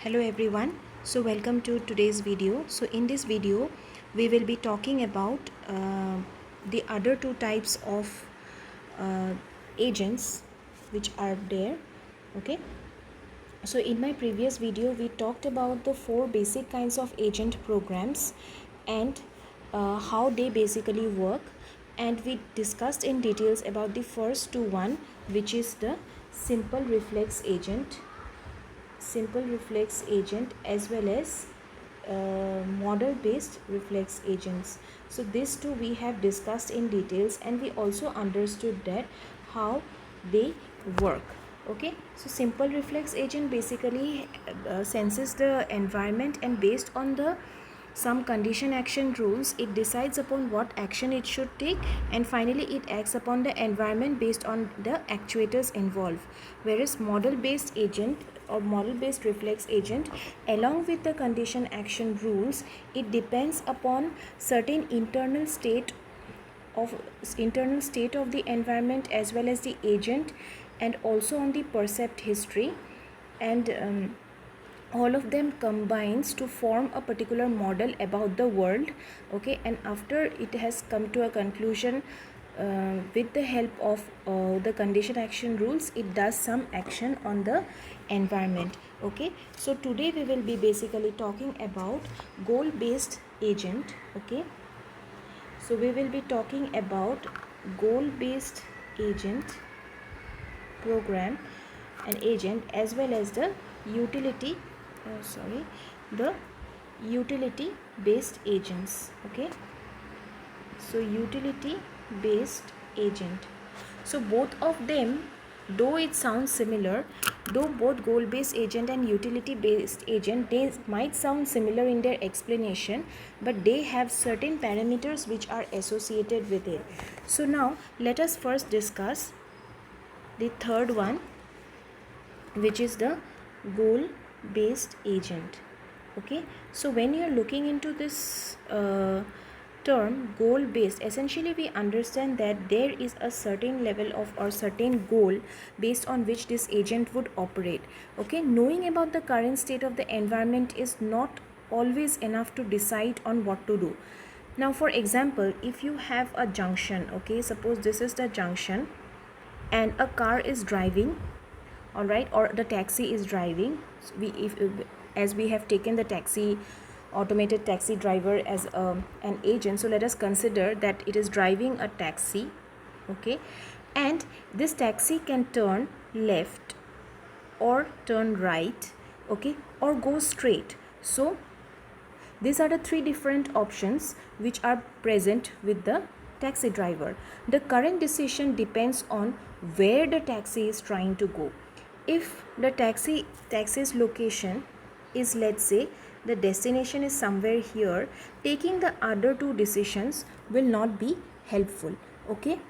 Hello everyone, so welcome to today's video. So in this video we will be talking about the other two types of uh, agents which are there. Okay, so in my previous video we talked about the four basic kinds of agent programs and how they basically work, and we discussed in details about the first one, which is the simple reflex agent as well as model based reflex agents. So these two we have discussed in details, and we also understood that how they work. Okay, so simple reflex agent basically senses the environment, and based on the some condition action rules it decides upon what action it should take, and finally it acts upon the environment based on the actuators involved. Whereas model based agent or model based reflex agent, along with the condition action rules, it depends upon certain internal state of the environment as well as the agent, and also on the percept history, and all of them combines to form a particular model about the world. Okay, and after it has come to a conclusion, with the help of the condition action rules, it does some action on the environment. Okay, so today we will be basically talking about goal based agent. Okay, so we will be talking about goal based agent program and agent, as well as the utility the utility based agents. Okay, so utility based agent, so both of them, though it sounds similar, though both goal based agent and utility based agent, they might sound similar in their explanation, but they have certain parameters which are associated with it. So now let us first discuss the third one, which is the goal based agent. Okay, so when you are looking into this term goal based, essentially we understand that there is a certain level of or certain goal based on which this agent would operate. Okay, knowing about the current state of the environment is not always enough to decide on what to do. Now for example, if you have a junction, okay, suppose this is the junction and a car is driving, all right, or the taxi is driving. So as we have taken the taxi, automated taxi driver as an agent, so let us consider that it is driving a taxi. Okay, and this taxi can turn left or turn right, okay, or go straight. So these are the three different options which are present with the taxi driver. The current decision depends on where the taxi is trying to go. If the taxi's location is, let's say, the destination is somewhere here, taking the other two decisions will not be helpful. Okay,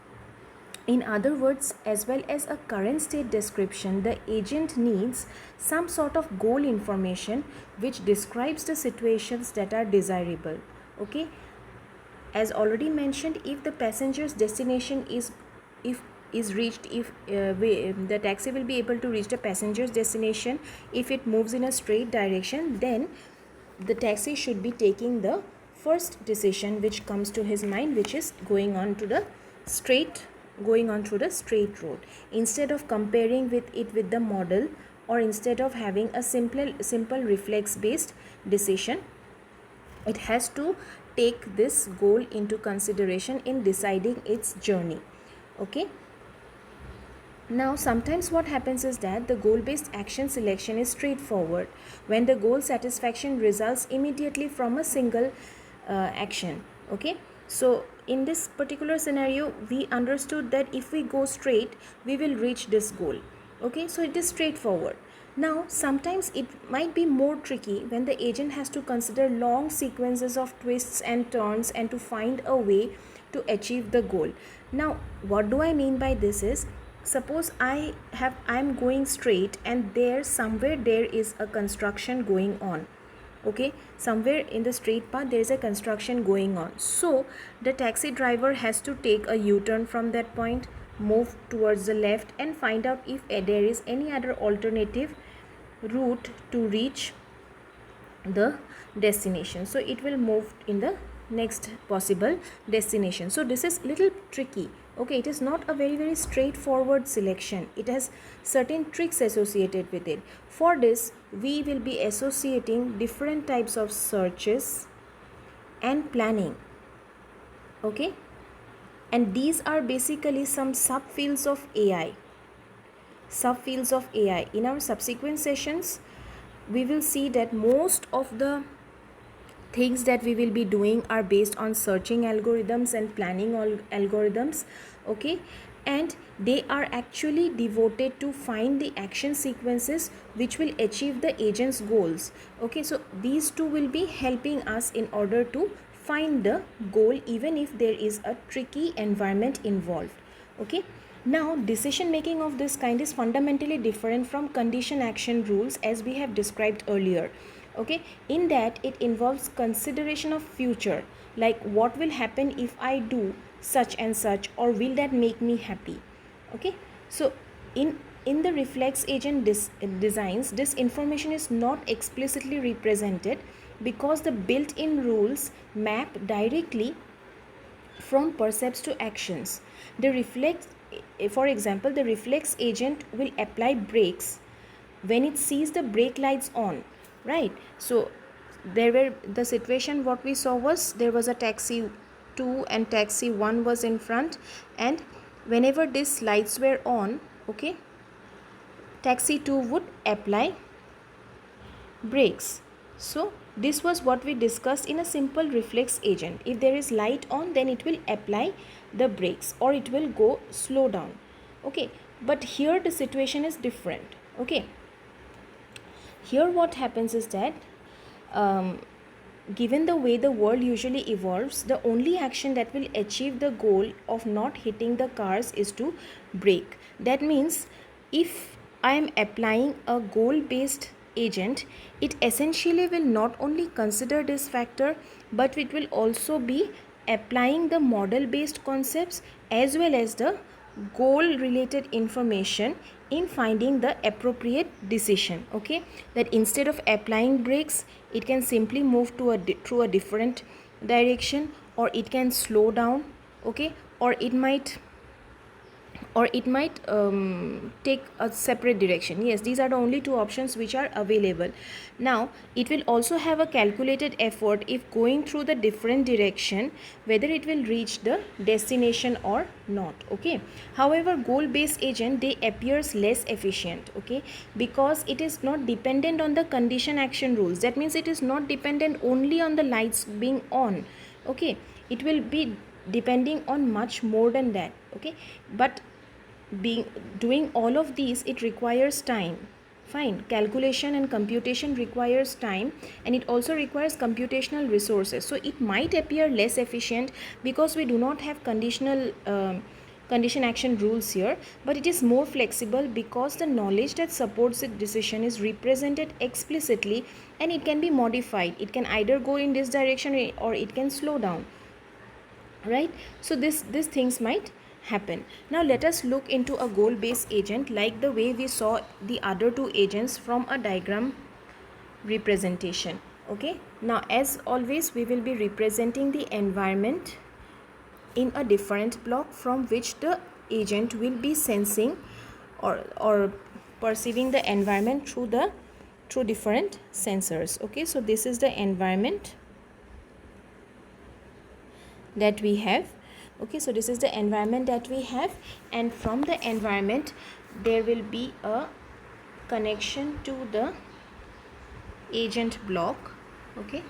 in other words, as well as a current state description, the agent needs some sort of goal information which describes the situations that are desirable. Okay, as already mentioned, if the passenger's destination is reached, if the taxi will be able to reach the passenger's destination if it moves in a straight direction, then the taxi should be taking the first decision which comes to his mind, which is going on through the straight road, instead of comparing with it with the model, or instead of having a simple reflex based decision. It has to take this goal into consideration in deciding its journey. Okay, now sometimes what happens is that the goal based action selection is straightforward when the goal satisfaction results immediately from a single action. Okay, so in this particular scenario we understood that if we go straight we will reach this goal. Okay, so it is straightforward. Now sometimes it might be more tricky when the agent has to consider long sequences of twists and turns and to find a way to achieve the goal. Now what do I mean by this is, suppose I'm going straight and somewhere there is a construction going on. Okay, somewhere in the straight path there is a construction going on, so the taxi driver has to take a U-turn from that point, move towards the left and find out if there is any other alternative route to reach the destination. So it will move in the next possible destination. So this is little tricky. Okay, it is not a very straightforward selection. It has certain tricks associated with it. For this, we will be associating different types of searches and planning. Okay, and these are basically some subfields of AI. In our subsequent sessions, we will see that most of the things that we will be doing are based on searching algorithms and planning algorithms. Okay, and they are actually devoted to find the action sequences which will achieve the agent's goals. Okay, so these two will be helping us in order to find the goal even if there is a tricky environment involved. Okay, now decision making of this kind is fundamentally different from condition action rules as we have described earlier. Okay, in that it involves consideration of future, like what will happen if I do such and such, or will that make me happy. Okay, so in the reflex agent designs, this information is not explicitly represented because the built-in rules map directly from percepts to actions. The reflex, for example, the reflex agent will apply brakes when it sees the brake lights on, right? So the situation what we saw was there was a taxi 2 and taxi 1 was in front, and whenever these lights were on, okay, taxi 2 would apply brakes. So this was what we discussed in a simple reflex agent. If there is light on, then it will apply the brakes or it will go slow down. Okay, but here the situation is different. Okay, here what happens is that given the way the world usually evolves, the only action that will achieve the goal of not hitting the cars is to brake. That means if I am applying a goal based agent, it essentially will not only consider this factor, but it will also be applying the model based concepts as well as the goal related information in finding the appropriate decision. Okay, that instead of applying brakes, it can simply move to through a different direction, or it can slow down. Okay, or it might take a separate direction. Yes, these are the only two options which are available. Now it will also have a calculated effort if going through the different direction, whether it will reach the destination or not. Okay, however, goal based agent, they appears less efficient. Okay, because it is not dependent on the condition action rules. That means it is not dependent only on the lights being on. Okay, it will be depending on much more than that. Okay, but doing all of these, it requires time. Fine, calculation and computation requires time, and it also requires computational resources. So it might appear less efficient because we do not have condition action rules here, but it is more flexible because the knowledge that supports the decision is represented explicitly, and it can be modified. It can either go in this direction or it can slow down, right? So these things might happen. Now let us look into a goal based agent like the way we saw the other two agents from a diagram representation. Okay, now as always, we will be representing the environment in a different block from which the agent will be sensing or perceiving the environment through different sensors. Okay, so this is the environment that we have. Okay, so this is the environment that we have, and from the environment there will be a connection to the agent block. Okay,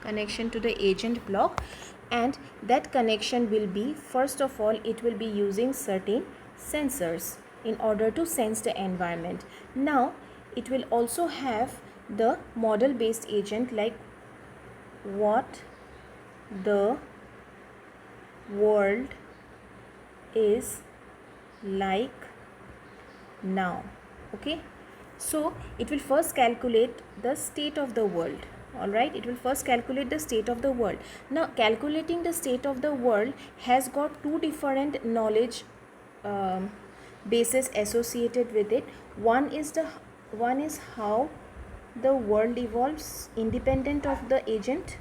connection to the agent block, and that connection will be, first of all, it will be using certain sensors in order to sense the environment. Now it will also have the model based agent, like what the world is like now. Okay, so it will first calculate the state of the world. All right, it will first calculate the state of the world. Now calculating the state of the world has got two different knowledge bases associated with it. One is the one is how the world evolves independent of the agent.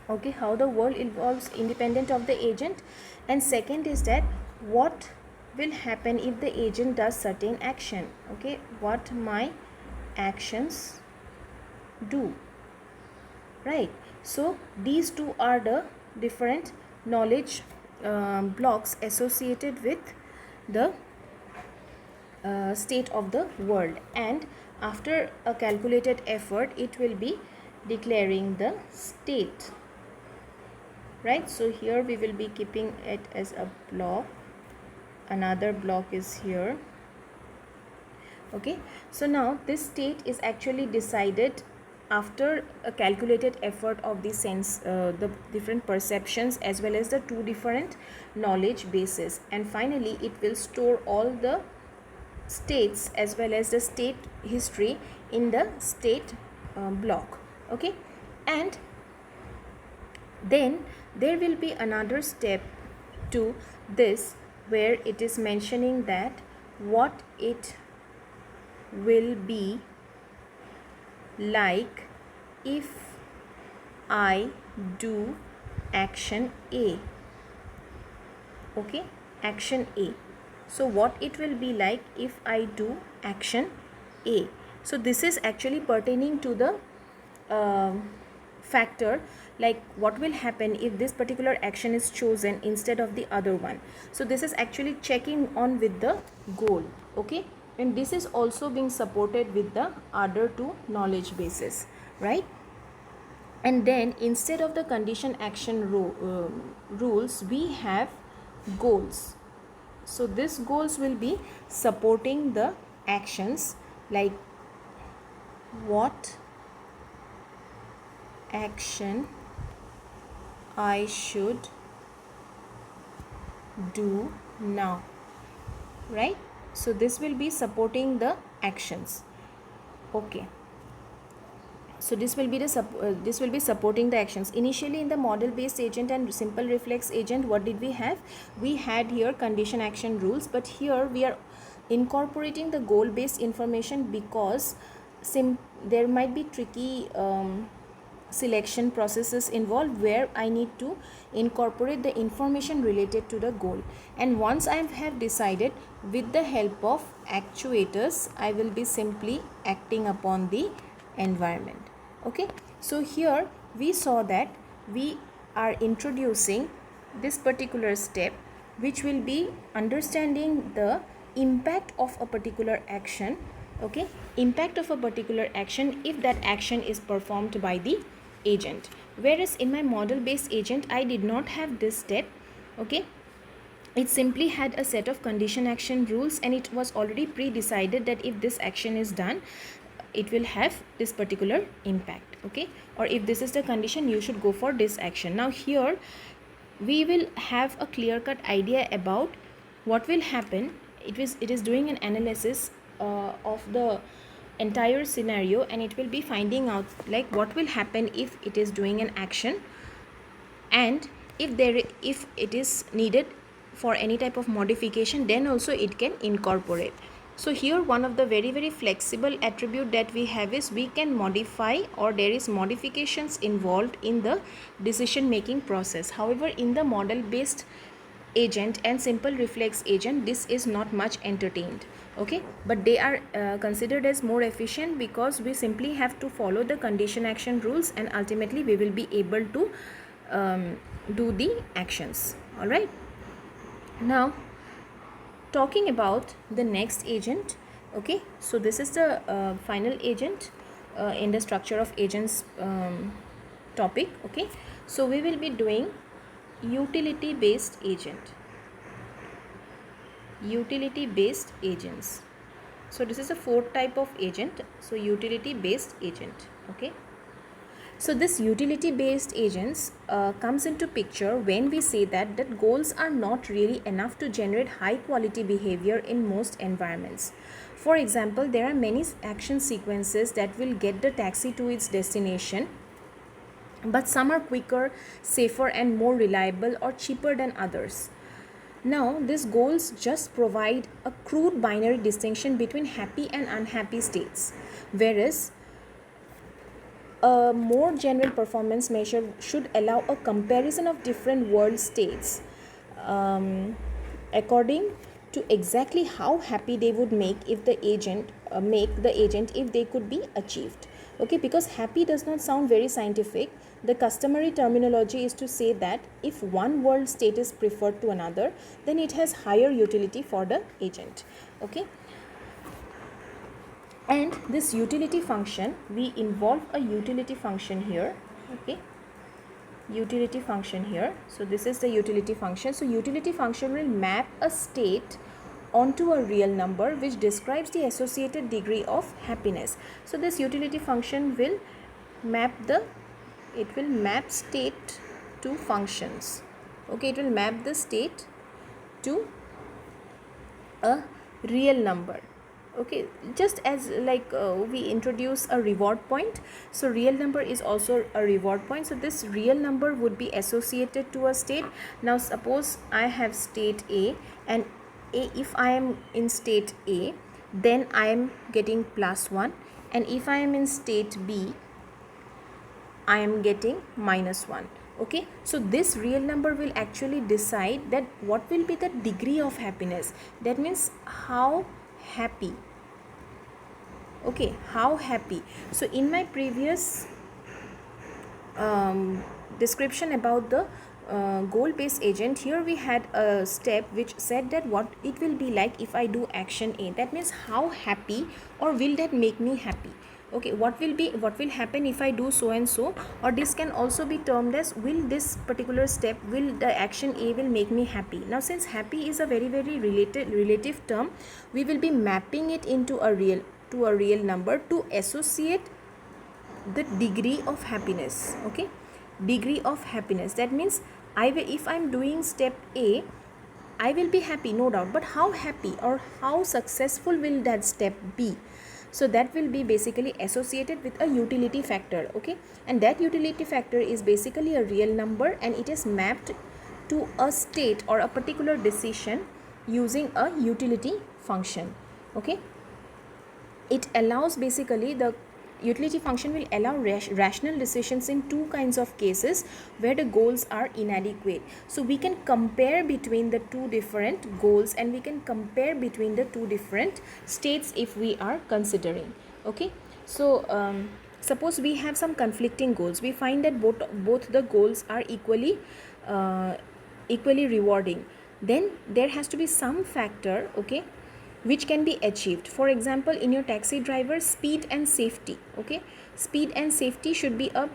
Okay, how the world evolves independent of the agent. And second is that what will happen if the agent does certain action. Okay, what my actions do, right? So these two are the different knowledge blocks associated with the state of the world, and after a calculated effort it will be declaring the state, right? So here we will be keeping it as a block, another block is here. Okay, so now this state is actually decided after a calculated effort of the sense, the different perceptions as well as the two different knowledge bases, and finally it will store all the states as well as the state history in the state block. Okay, and then there will be another step to this where it is mentioning that what it will be like if I do action A. Okay, action A. So what it will be like if I do action A. So this is actually pertaining to the factor, like what will happen if this particular action is chosen instead of the other one. So this is actually checking on with the goal. Okay, and this is also being supported with the other two knowledge bases, right? And then instead of the condition action rules, we have goals. So these goals will be supporting the actions, like what action I should do now, right? So this will be supporting the actions. Okay, so this will be supporting the actions. Initially in the model based agent and simple reflex agent, what did we have? We had here condition action rules, but here we are incorporating the goal based information because there might be tricky selection processes involved where I need to incorporate the information related to the goal. And once I have decided, with the help of actuators, I will be simply acting upon the environment. Okay, so here we saw that we are introducing this particular step, which will be understanding the impact of a particular action. Okay, impact of a particular action if that action is performed by the agent, whereas in my model based agent I did not have this step. Okay, it simply had a set of condition action rules, and it was already pre-decided that if this action is done, it will have this particular impact. Okay, or if this is the condition, you should go for this action. Now here we will have a clear-cut idea about what will happen. It is doing an analysis of the entire scenario, and it will be finding out like what will happen if it is doing an action, and if it is needed for any type of modification, then also it can incorporate. So here one of the very flexible attribute that we have is we can modify, or there is modifications involved in the decision making process. However, in the model based agent and simple reflex agent, this is not much entertained. Okay, but they are considered as more efficient because we simply have to follow the condition action rules, and ultimately we will be able to do the actions. All right, now talking about the next agent. Okay, so this is the final agent in the structure of agents topic. Okay, so we will be doing utility based agent, utility based agents. So this is a fourth type of agent, so utility based agent. Okay, so this utility based agents comes into picture when we say that goals are not really enough to generate high quality behavior in most environments. For example, there are many action sequences that will get the taxi to its destination, but some are quicker, safer and more reliable or cheaper than others. Now, these goals just provide a crude binary distinction between happy and unhappy states, whereas a more general performance measure should allow a comparison of different world states according to exactly how happy they would make if the agent if they could be achieved. Okay, because happy does not sound very scientific. The customary terminology is to say that if one world state is preferred to another, then it has higher utility for the agent. Okay, and this utility function, we involve a utility function here. Okay, utility function here. So this is the utility function. So utility function will map a state onto a real number which describes the associated degree of happiness. So this utility function will map state to functions. Okay, it will map the state to a real number. Okay, just as like we introduce a reward point, so real number is also a reward point. So this real number would be associated to a state. Now suppose I have state A, and if I am in state A, then I am getting +1, and if I am in state B, I am getting -1. Okay, so this real number will actually decide that what will be the degree of happiness. That means how happy. Okay, how happy. So in my previous description about the goal based agent, here we had a step which said that what it will be like if I do action A. That means how happy, or will that make me happy. Okay, what will happen if I do so and so, or this can also be termed as, will this particular step, will the action A will make me happy. Now since happy is a very relative term, we will be mapping it into a real number to associate the degree of happiness. Okay, degree of happiness. That means if I'm doing step A, I will be happy, no doubt, but how happy or how successful will that step be? So that will be basically associated with a utility factor. Okay, and that utility factor is basically a real number, and it is mapped to a state or a particular decision using a utility function. Okay, it allows, basically the utility function will allow rational decisions in two kinds of cases where the goals are inadequate. So we can compare between the two different goals, and we can compare between the two different states if we are considering. Okay, so suppose we have some conflicting goals. We find that both the goals are equally rewarding. Then there has to be some factor, okay, which can be achieved. For example, in your taxi driver, speed and safety. Okay, speed and safety should be a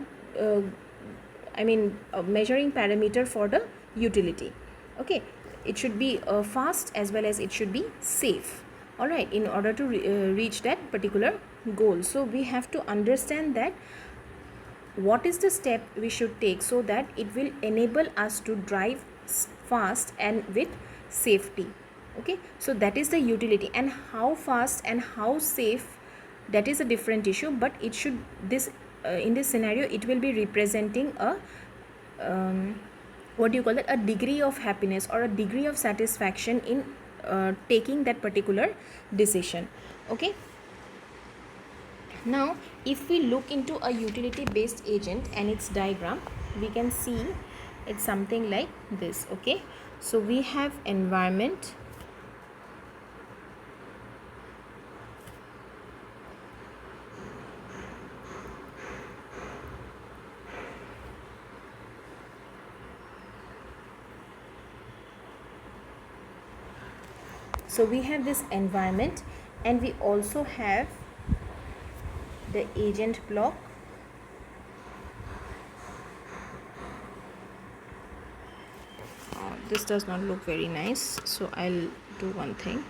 measuring parameter for the utility. Okay, it should be fast as well as it should be safe. All right, in order to reach that particular goal. So we have to understand that what is the step we should take so that it will enable us to drive fast and with safety. Okay, so that is the utility, and how fast and how safe, that is a different issue, but it should in this scenario it will be representing a what do you call that, a degree of happiness or a degree of satisfaction in taking that particular decision. Okay, now if we look into a utility based agent and its diagram, we can see it's something like this. Okay, so we have environment, so we have this environment, and we also have the agent block. This does not look very nice, so I'll do one thing.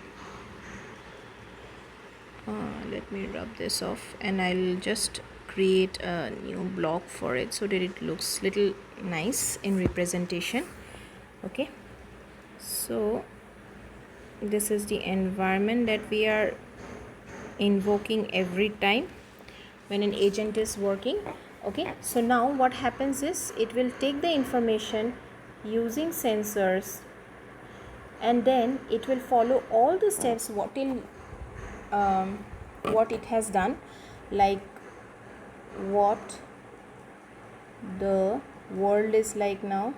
Let me rub this off, and I'll just create a new block for it so that it looks little nice in representation. Okay, so this is the environment that we are invoking every time when an agent is working. Okay, so now what happens is it will take the information using sensors and then it will follow all the steps what it has done, like what the world is like now,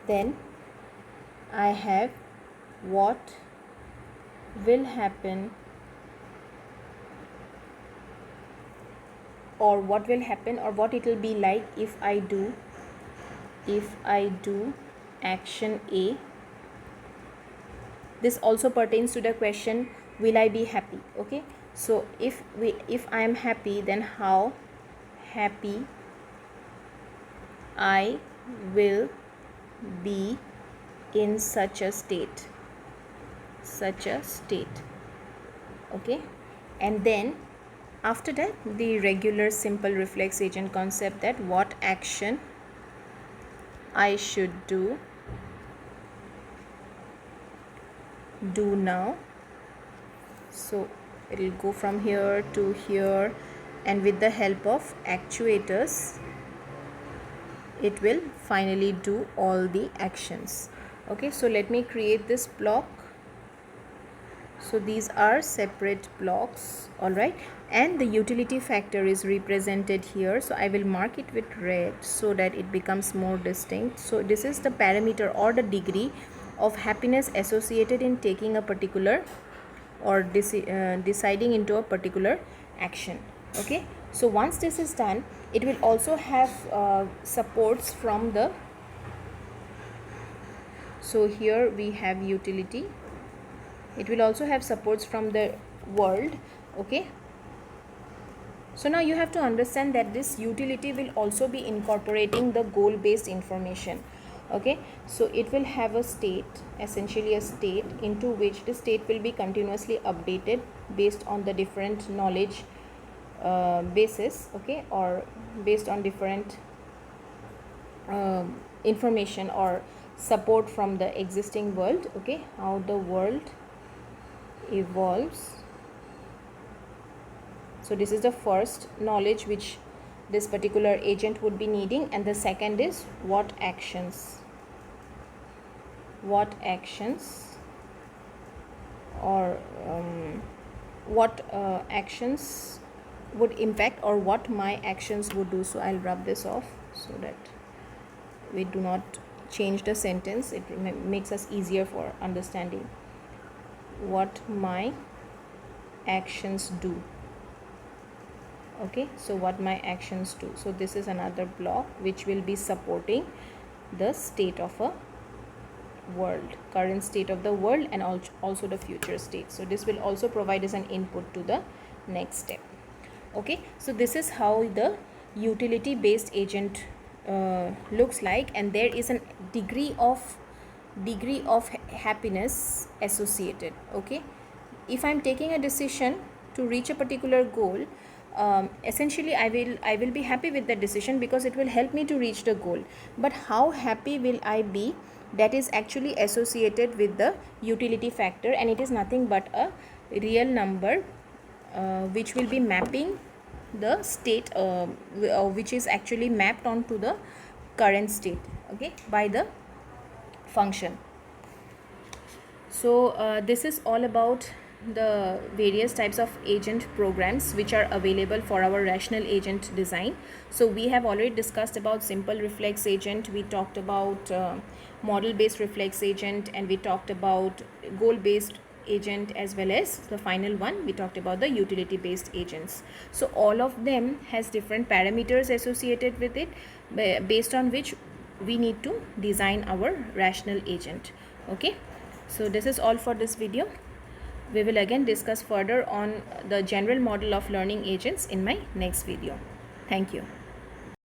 then I have what will happen, or what it will be like if I do action A. This also pertains to the question, will I be happy? Okay, so if I am happy, then how happy I will be in such a state. Okay, and then after that the regular simple reflex agent concept, that what action I should do now. So it will go from here to here, and with the help of actuators it will finally do all the actions. Okay, so let me create this block. So these are separate blocks, all right, and the utility factor is represented here. So I will mark it with red so that it becomes more distinct. So this is the parameter or the degree of happiness associated in taking a particular or deciding into a particular action. Okay, so once this is done, it will also have supports from the, so here we have utility, it will also have supports from the world. Okay, so now you have to understand that this utility will also be incorporating the goal based information. Okay, so it will have a state, essentially a state into which the state will be continuously updated based on the different knowledge basis. Okay, or based on different information or support from the existing world. Okay, how the world evolves. So this is the first knowledge which this particular agent would be needing, and the second is what actions or what actions would impact, or what my actions would do. So I'll rub this off so that we do not change the sentence. It makes us easier for understanding. What my actions do. Okay, so what my actions do. So this is another block which will be supporting the state of a world, current state of the world, and also the future state. So this will also provide us an input to the next step. Okay, so this is how the utility based agent looks like, and there is a degree of happiness associated. Okay, if I'm taking a decision to reach a particular goal, essentially I will be happy with that decision because it will help me to reach the goal. But how happy will I be, that is actually associated with the utility factor, and it is nothing but a real number which will be mapping the state, which is actually mapped onto the current state. Okay, by the function. So this is all about the various types of agent programs which are available for our rational agent design. So we have already discussed about simple reflex agent, we talked about model based reflex agent, and we talked about goal based agent, as well as the final one we talked about the utility based agents. So all of them has different parameters associated with it, based on which we need to design our rational agent. Okay, so this is all for this video. We will again discuss further on the general model of learning agents in my next video. Thank you.